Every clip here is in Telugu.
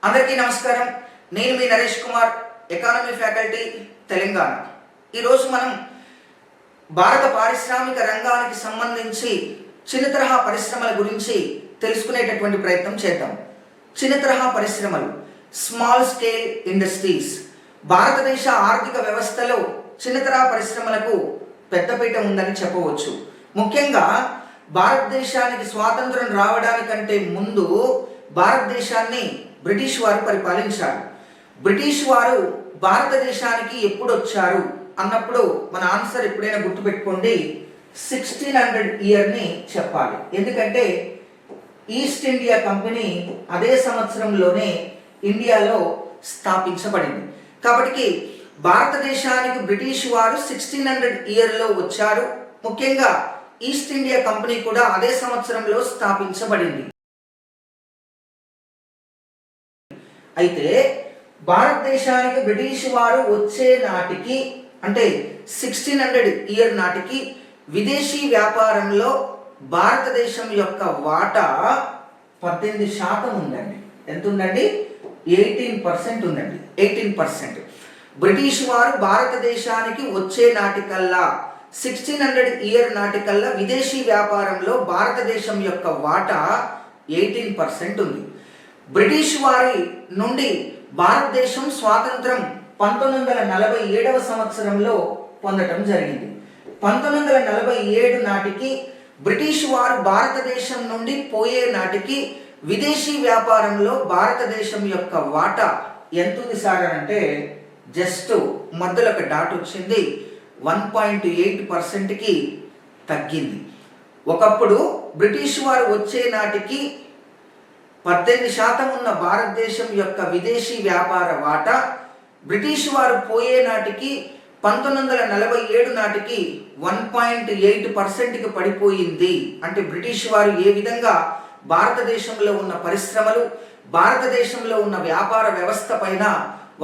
అందరికీ నమస్కారం. నేను మీ నరేష్ కుమార్, ఎకానమీ ఫ్యాకల్టీ, తెలంగాణ. ఈరోజు మనం భారత పారిశ్రామిక రంగానికి సంబంధించి చిన్న తరహా పరిశ్రమల గురించి తెలుసుకునేటటువంటి ప్రయత్నం చేద్దాం. చిన్న తరహా పరిశ్రమలు, స్మాల్ స్కేల్ ఇండస్ట్రీస్, భారతదేశ ఆర్థిక వ్యవస్థలో చిన్న తరహా పరిశ్రమలకు పెద్దపీట ఉందని చెప్పవచ్చు. ముఖ్యంగా భారతదేశానికి స్వాతంత్రం రావడానికంటే ముందు భారతదేశాన్ని బ్రిటిష్ వారు పరిపాలించారు. బ్రిటిష్ వారు భారతదేశానికి ఎప్పుడు వచ్చారు అన్నప్పుడు మన ఆన్సర్ ఎప్పుడైనా గుర్తుపెట్టుకోండి, 1600 ఇయర్ని చెప్పాలి. ఎందుకంటే ఈస్ట్ ఇండియా కంపెనీ అదే సంవత్సరంలోనే ఇండియాలో స్థాపించబడింది. కాబట్టి భారతదేశానికి బ్రిటిష్ వారు 1600 ఇయర్లో వచ్చారు. ముఖ్యంగా ఈస్ట్ ఇండియా కంపెనీ కూడా అదే సంవత్సరంలో స్థాపించబడింది. అయితే భారతదేశానికి బ్రిటిష్ వారు వచ్చే నాటికి, అంటే 1600 ఇయర్ నాటికి విదేశీ వ్యాపారంలో భారతదేశం యొక్క వాటా 18% ఉందండి. ఎంత ఉందండి? 18% ఉందండి. 18%. బ్రిటిష్ వారు భారతదేశానికి వచ్చే నాటికల్లా 1600 ఇయర్ నాటికల్లా విదేశీ వ్యాపారంలో భారతదేశం యొక్క వాటా 18% ఉంది. బ్రిటిష్ వారి నుండి భారతదేశం స్వాతంత్రం 1947వ సంవత్సరంలో పొందటం జరిగింది. 1947 నాటికి బ్రిటిష్ వారు భారతదేశం నుండి పోయే నాటికి విదేశీ వ్యాపారంలో భారతదేశం యొక్క వాటా ఎంత ఉంది సార్ అంటే జస్ట్ మధ్యలో ఒక డాట్ వచ్చింది, 1.8%కి తగ్గింది. ఒకప్పుడు బ్రిటిష్ వారు వచ్చే నాటికి 18% ఉన్న భారతదేశం యొక్క విదేశీ వ్యాపార వాటా బ్రిటిష్ వారు పోయే నాటికి 1947 నాటికి 1.8%కి పడిపోయింది. అంటే బ్రిటిష్ వారు ఏ విధంగా భారతదేశంలో ఉన్న పరిశ్రమలు, భారతదేశంలో ఉన్న వ్యాపార వ్యవస్థ పైన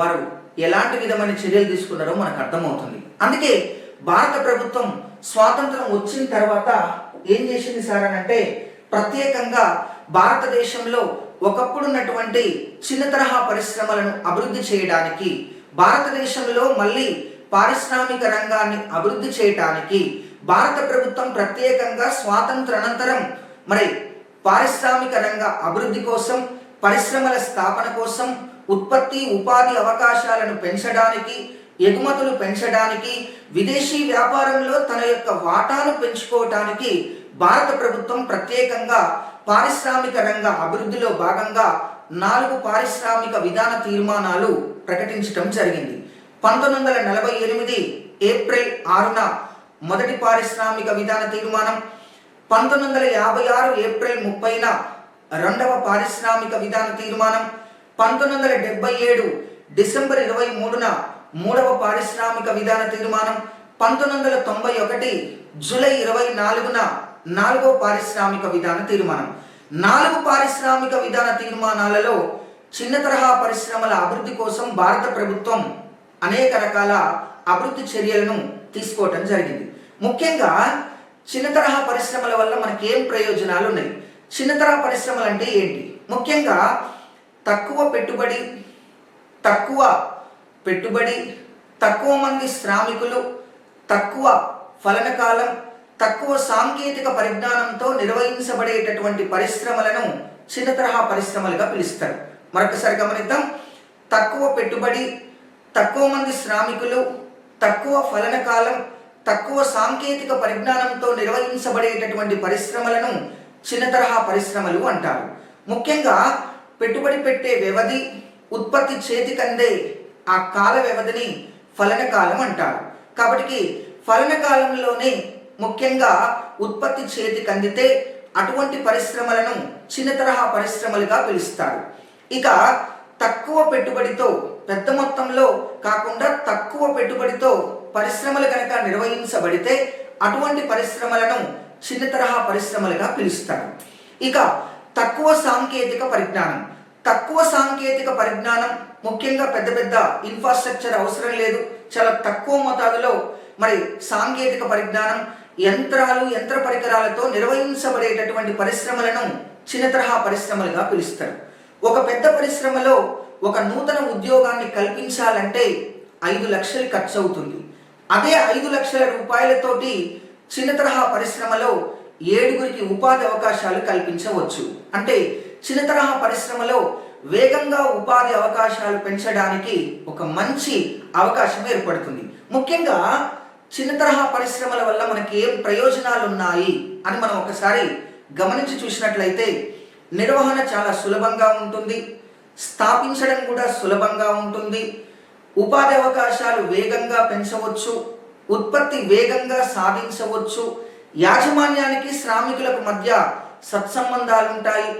వారు ఎలాంటి విధమైన చర్యలు తీసుకున్నారో మనకు అర్థమవుతుంది. అందుకే భారత ప్రభుత్వం స్వాతంత్రం వచ్చిన తర్వాత ఏం చేసింది సార్ అని అంటే, ప్రత్యేకంగా భారతదేశంలో ఒకప్పుడు ఉన్నటువంటి చిన్న తరహా పరిశ్రమలను అభివృద్ధి చేయడానికి, భారతదేశంలో మళ్ళీ పారిశ్రామిక రంగాన్ని అభివృద్ధి చేయడానికి భారత ప్రభుత్వం ప్రత్యేకంగా స్వాతంత్రానంతరం పారిశ్రామిక రంగ అభివృద్ధి కోసం, పరిశ్రమల స్థాపన కోసం, ఉత్పత్తి ఉపాధి అవకాశాలను పెంచడానికి, ఎగుమతులు పెంచడానికి, విదేశీ వ్యాపారంలో తన యొక్క వాటాను పెంచుకోవటానికి భారత ప్రభుత్వం ప్రత్యేకంగా పారిశ్రామిక రంగ అభివృద్ధిలో భాగంగా 4 పారిశ్రామిక విధాన తీర్మానాలు ప్రకటించడం జరిగింది. 1948 ఏప్రిల్ 6న మొదటి పారిశ్రామిక విధాన తీర్మానం, 1956 ఏప్రిల్ 30న రెండవ పారిశ్రామిక విధాన తీర్మానం, 1977 డిసెంబర్ 23న మూడవ పారిశ్రామిక విధాన తీర్మానం, 1991 జూలై 24న 4వ పారిశ్రామిక విధాన తీర్మానం. 4 పారిశ్రామిక విధాన తీర్మానాలలో చిన్న తరహా పరిశ్రమల అభివృద్ధి కోసం భారత ప్రభుత్వం అనేక రకాల అభివృద్ధి చర్యలను తీసుకోవటం జరిగింది. ముఖ్యంగా చిన్న తరహా పరిశ్రమల వల్ల మనకి ఏం ప్రయోజనాలు ఉన్నాయి? చిన్న తరహా పరిశ్రమలు అంటే ఏంటి? ముఖ్యంగా తక్కువ పెట్టుబడి, తక్కువ మంది శ్రామికులు, తక్కువ ఫలన కాలం, తక్కువ సాంకేతిక పరిజ్ఞానంతో నిర్వహించబడేటటువంటి పరిశ్రమలను చిన్న తరహా పరిశ్రమలుగా పిలుస్తారు. మరొకసారి గమనిద్దాం. తక్కువ పెట్టుబడి, తక్కువ మంది శ్రామికులు, తక్కువ ఫలన కాలం, తక్కువ సాంకేతిక పరిజ్ఞానంతో నిర్వహించబడేటటువంటి పరిశ్రమలను చిన్న తరహా పరిశ్రమలు అంటారు. ముఖ్యంగా పెట్టుబడి పెట్టే వ్యవధి, ఉత్పత్తి చేతికందే ఆ కాల వ్యవధిని ఫలన కాలం అంటారు. కాబట్టి ఫలన కాలంలోనే ముఖ్యంగా ఉత్పత్తి చేతికి అందితే అటువంటి పరిశ్రమలను చిన్న తరహా పరిశ్రమలుగా పిలుస్తారు. ఇక తక్కువ పెట్టుబడితో, పెద్ద మొత్తంలో కాకుండా తక్కువ పెట్టుబడితో పరిశ్రమలు కనుక నిర్వహించబడితే అటువంటి పరిశ్రమలను చిన్న తరహా పరిశ్రమలుగా పిలుస్తారు. ఇక తక్కువ సాంకేతిక పరిజ్ఞానం, ముఖ్యంగా పెద్ద పెద్ద ఇన్ఫ్రాస్ట్రక్చర్ అవసరం లేదు, చాలా తక్కువ మోతాదులో సాంకేతిక పరిజ్ఞానం, యంత్రాలు, యంత్ర పరికరాలతో నిర్వహించబడేటటువంటి పరిశ్రమలను చిన్న తరహా పరిశ్రమలుగా పిలుస్తారు. ఒక పెద్ద పరిశ్రమలో ఒక నూతన ఉద్యోగాన్ని కల్పించాలంటే 5 లక్షలు ఖర్చు అవుతుంది. అదే 5 లక్షల రూపాయలతోటి చిన్న తరహా పరిశ్రమలో 7గురికి ఉపాధి అవకాశాలు కల్పించవచ్చు. అంటే చిన్న తరహా పరిశ్రమలో వేగంగా ఉపాధి అవకాశాలు పెంచడానికి ఒక మంచి అవకాశం ఏర్పడుతుంది. ముఖ్యంగా చిన్న తరహా పరిశ్రమల వల్ల మనకి ఏం ప్రయోజనాలు ఉన్నాయి అని మనం ఒకసారి గమనించి చూసినట్లయితే, నిర్వహణ చాలా సులభంగా ఉంటుంది, స్థాపించడం కూడా సులభంగా ఉంటుంది, ఉపాధి అవకాశాలు వేగంగా పెంచవచ్చు, ఉత్పత్తి వేగంగా సాధించవచ్చు, యాజమాన్యానికి శ్రామికులకు మధ్య సత్సంబంధాలు ఉంటాయి,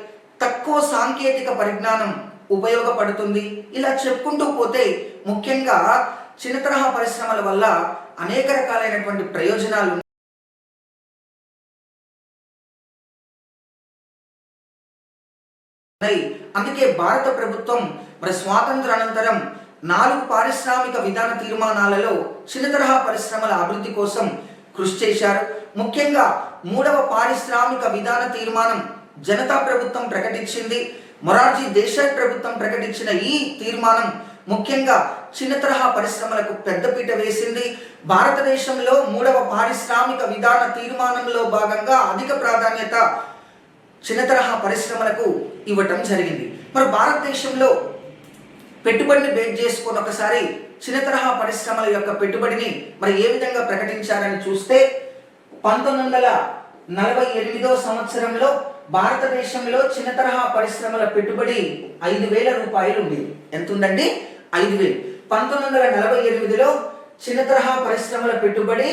తక్కువ సాంకేతిక పరిజ్ఞానం ఉపయోగపడుతుంది. ఇలా చెప్పుకుంటూ పోతే ముఖ్యంగా చిన్న తరహా పరిశ్రమల వల్ల అనేక రకాలైనటువంటి ప్రయోజనాలు ఉన్నాయి. అందుకే భారత ప్రభుత్వం మరి స్వాతంత్ర అనంతరం 4 పారిశ్రామిక విధాన తీర్మానాలలో చిన్న తరహా పరిశ్రమల అభివృద్ధి కోసం కృషి చేశారు. ముఖ్యంగా 3వ పారిశ్రామిక విధాన తీర్మానం జనతా ప్రభుత్వం ప్రకటించింది. మొరార్జీ దేశాయ్ ప్రభుత్వం ప్రకటించిన ఈ తీర్మానం ముఖ్యంగా చిన్న తరహా పరిశ్రమలకు పెద్దపీట వేసింది. భారతదేశంలో 3వ పారిశ్రామిక విధాన తీర్మానంలో భాగంగా అధిక ప్రాధాన్యత చిన్న తరహా పరిశ్రమలకు ఇవ్వటం జరిగింది. మరి భారతదేశంలో పెట్టుబడిని బేస్ చేసుకొని ఒకసారి చిన్న తరహా పరిశ్రమల యొక్క పెట్టుబడిని మరి ఏ విధంగా ప్రకటించారని చూస్తే, 1948వ సంవత్సరంలో భారతదేశంలో చిన్న తరహా పరిశ్రమల పెట్టుబడి 5,000 రూపాయలు ఉండేది. ఎంత ఉందండి? 5,000. 1948లో చిన్న తరహా పరిశ్రమల పెట్టుబడి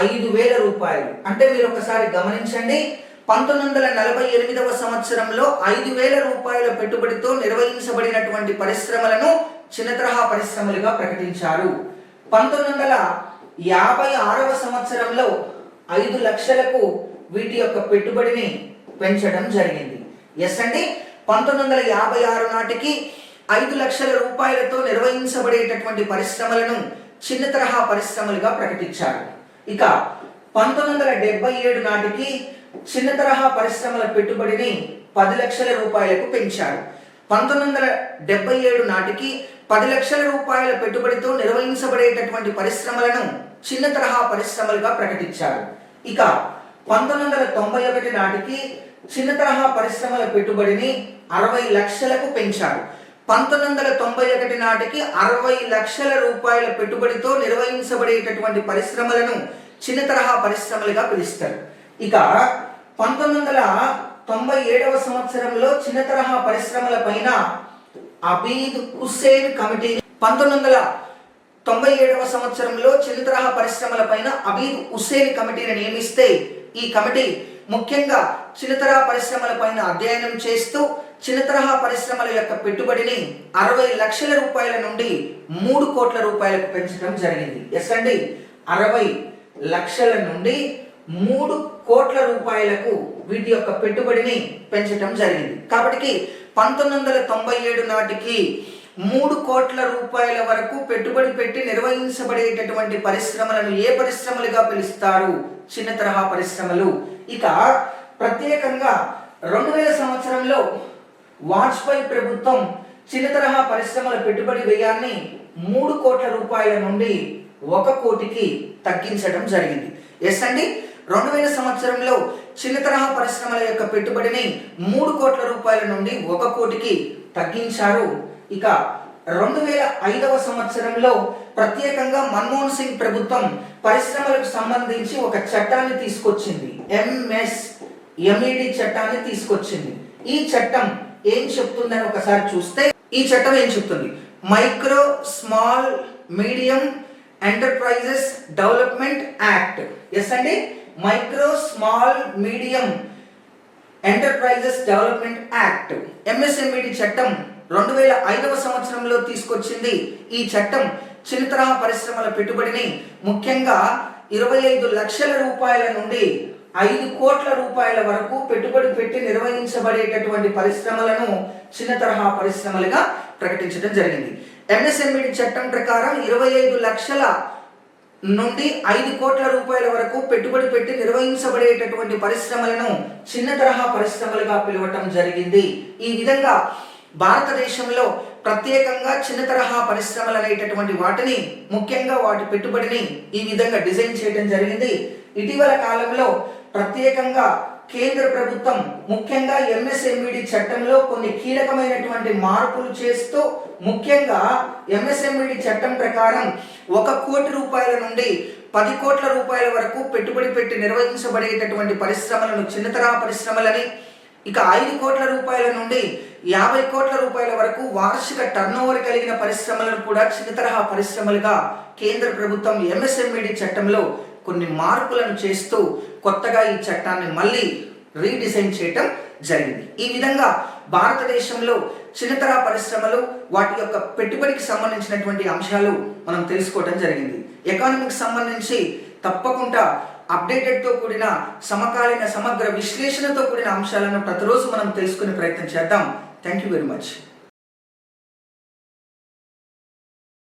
5,000 రూపాయలు. అంటే మీరు ఒకసారి గమనించండి, 1948వ సంవత్సరంలో 5,000 రూపాయల పెట్టుబడితో నిర్వహించబడినటువంటి పరిశ్రమలను చిన్న తరహా పరిశ్రమలుగా ప్రకటించారు. 1956వ సంవత్సరంలో 5 లక్షలకు వీటి యొక్క పెట్టుబడిని పెంచడం జరిగింది. ఎస్ అండి, 1956 నాటికి 5 లక్షల రూపాయలతో నిర్వహించబడేటటువంటి పరిశ్రమలను చిన్న తరహా పరిశ్రమలుగా ప్రకటించారు. ఇక 1977 నాటికి చిన్న తరహా పరిశ్రమల పెట్టుబడిని 10 లక్షల రూపాయలకు పెంచారు. 1977 నాటికి 10 లక్షల రూపాయల పెట్టుబడితో నిర్వహించబడేటటువంటి పరిశ్రమలను చిన్న తరహా పరిశ్రమలుగా ప్రకటించారు. ఇక 1991 నాటికి చిన్న తరహా పరిశ్రమల పెట్టుబడిని 60 లక్షలకు పెంచారు. 1991 నాటికి 60 లక్షల రూపాయల పెట్టుబడితో నిర్వహించబడేటటువంటి పరిశ్రమలను చిన్న తరహా పరిశ్రమలుగా పిలుస్తారు. ఇక 1997వ సంవత్సరంలో చిన్న తరహా పరిశ్రమల పైన అబీద్ హుస్సేన్ కమిటీ 1997వ సంవత్సరంలో చిన్న తరహా పరిశ్రమల పైన అబీద్ హుస్సేన్ కమిటీని నియమిస్తే, ఈ కమిటీ ముఖ్యంగా చిన్న తరహా పరిశ్రమల పైన అధ్యయనం చేస్తూ చిన్న తరహా పరిశ్రమల యొక్క పెట్టుబడిని 60 లక్షల రూపాయల నుండి 3 కోట్ల రూపాయలకు పెంచడం జరిగింది. ఎస్ అండి, 60 లక్షల నుండి 3 కోట్ల రూపాయలకు వీటి యొక్క పెట్టుబడిని పెంచడం జరిగింది. కాబట్టి 1997 నాటికి 3 కోట్ల రూపాయల వరకు పెట్టుబడి పెట్టి నిర్వహించబడేటటువంటి పరిశ్రమలను ఏ పరిశ్రమలుగా పిలుస్తారు? చిన్న తరహా పరిశ్రమలు. ఇక ప్రత్యేకంగా 2000 సంవత్సరంలో వాజ్పేయి ప్రభుత్వం చిన్న తరహా పరిశ్రమల పెట్టుబడి వ్యయాన్ని 3 కోట్ల రూపాయల నుండి 1 కోటికి తగ్గించడం జరిగింది. ఎస్ అండి, 2000 సంవత్సరంలో చిన్న తరహా పరిశ్రమల యొక్క పెట్టుబడిని 3 కోట్ల రూపాయల నుండి 1 కోటికి తగ్గించారు. ఇక 2005వ సంవత్సరంలో ప్రత్యేకంగా మన్మోహన్ సింగ్ ప్రభుత్వం పరిశ్రమలకు సంబంధించి ఒక చట్టాన్ని తీసుకొచ్చింది. ఎంఎస్ఎంఈడి చట్టాన్ని తీసుకొచ్చింది. ఈ చట్టం ఏం చెప్తుందని ఒకసారి చూస్తే, ఈ చట్టం ఏం చెప్తుంది? Micro small medium enterprises development act. Yes అండి, micro small medium enterprises development act, MSMED చట్టం 2005వ సంవత్సరంలో తీసుకొచ్చింది. ఈ చట్టం చిన్న తరహా పరిశ్రమల పెట్టుబడిని ముఖ్యంగా 25 లక్షల రూపాయల నుండి 5 కోట్ల రూపాయల వరకు పెట్టుబడి పెట్టి నిర్వహించబడేటటువంటి పరిశ్రమలను చిన్న తరహా పరిశ్రమలుగా ప్రకటించడం జరిగింది. ఎంఎస్ఎంఈడి చట్టం ప్రకారం 25 లక్షల నుండి 5 కోట్ల రూపాయల వరకు పెట్టుబడి పెట్టి నిర్వహించబడేటటువంటి పరిశ్రమలను చిన్న తరహా పరిశ్రమలుగా పిలవటం జరిగింది. ఈ విధంగా భారతదేశంలో ప్రత్యేకంగా చిన్న తరహా పరిశ్రమలు అనేటటువంటి వాటిని, ముఖ్యంగా వాటి పెట్టుబడిని ఈ విధంగా డిజైన్ చేయడం జరిగింది. ఇటీవల కాలంలో ప్రత్యేకంగా కేంద్ర ప్రభుత్వం ముఖ్యంగా ఎంఎస్ఎంఈడి చట్టంలో కొన్ని కీలకమైనటువంటి మార్పులు చేస్తూ, ముఖ్యంగా ఎంఎస్ఎంఈడి చట్టం ప్రకారం 1 కోటి రూపాయల నుండి 10 కోట్ల రూపాయల వరకు పెట్టుబడి పెట్టి నిర్వహించబడేటటువంటి పరిశ్రమలను చిన్న తరహా పరిశ్రమలని, ఇక 5 కోట్ల రూపాయల నుండి 50 కోట్ల రూపాయల వరకు వార్షిక టర్నోవర్ కలిగిన పరిశ్రమలను కూడా చిన్న తరహా పరిశ్రమలుగా కేంద్ర ప్రభుత్వం ఎంఎస్ఎంఈడి చట్టంలో కొన్ని మార్పులను చేస్తూ కొత్తగా ఈ చట్టాన్ని మళ్ళీ రీడిజైన్ చేయటం జరిగింది. ఈ విధంగా భారతదేశంలో చిన్నతరహా పరిశ్రమలు, వాటి యొక్క పెట్టుబడికి సంబంధించినటువంటి అంశాలు మనం తెలుసుకోవడం జరిగింది. ఎకానమీకి సంబంధించి తప్పకుండా అప్డేటెడ్తో కూడిన సమకాలీన సమగ్ర విశ్లేషణతో కూడిన అంశాలను ప్రతిరోజు మనం తెలుసుకునే ప్రయత్నం చేద్దాం. Thank you very much.